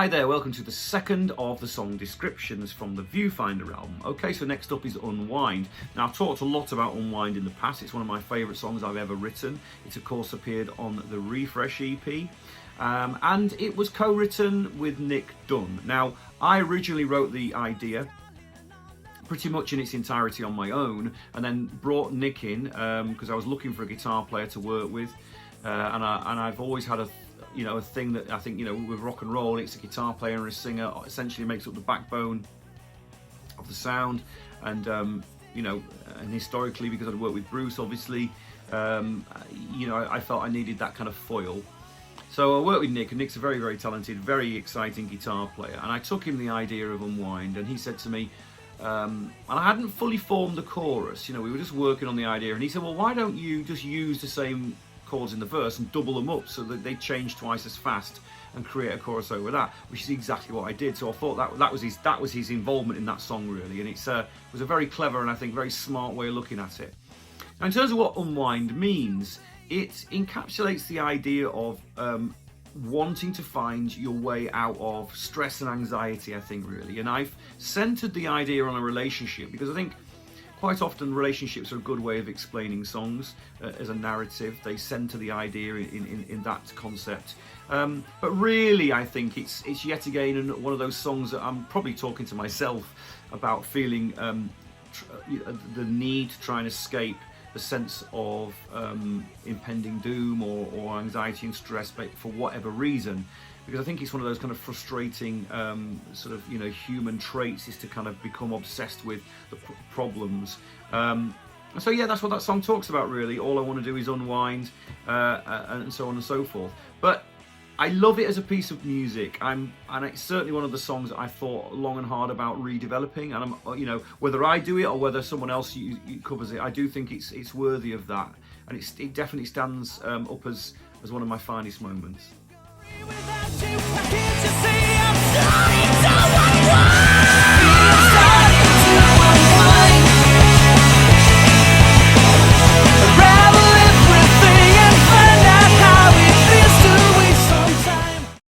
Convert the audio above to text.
Hi there, welcome to the second of the song descriptions from the Viewfinder album. Okay, so next up is Unwind. Now, I've talked a lot about Unwind in the past. It's one of my favourite songs I've ever written. It, of course, appeared on the Refresh EP. And it was co-written with Nick Dunn. Now, I originally wrote the idea pretty much in its entirety on my own, and then brought Nick in because I was looking for a guitar player to work with. And I've always had a thing that I think, with rock and roll, it's a guitar player and a singer essentially makes up the backbone of the sound. And and historically, because I'd worked with Bruce, obviously, I felt I needed that kind of foil. So I worked with Nick, and Nick's a very, very talented, very exciting guitar player. And I took him the idea of Unwind, and he said to me, and I hadn't fully formed the chorus, we were just working on the idea, and he said, well, why don't you just use the same chords in the verse and double them up so that they change twice as fast and create a chorus over that, which is exactly what I did. So I thought that was his involvement in that song, really, and it was a very clever and I think very smart way of looking at it. Now, in terms of what Unwind means, it encapsulates the idea of wanting to find your way out of stress and anxiety, I think, really. And I've centered the idea on a relationship because I think quite often relationships are a good way of explaining songs as a narrative. They center the idea in that concept. But really, I think it's yet again one of those songs that I'm probably talking to myself about, feeling the need to try and escape the sense of impending doom or anxiety and stress for whatever reason, because I think it's one of those kind of frustrating human traits, is to kind of become obsessed with the problems. So yeah, that's what that song talks about, really. All I want to do is unwind, and so on and so forth. But I love it as a piece of music. And it's certainly one of the songs that I thought long and hard about redeveloping. And I'm, whether I do it or whether someone else covers it, I do think it's worthy of that. And it definitely stands up as one of my finest moments. Without you, can't you see I'm starting to unwind?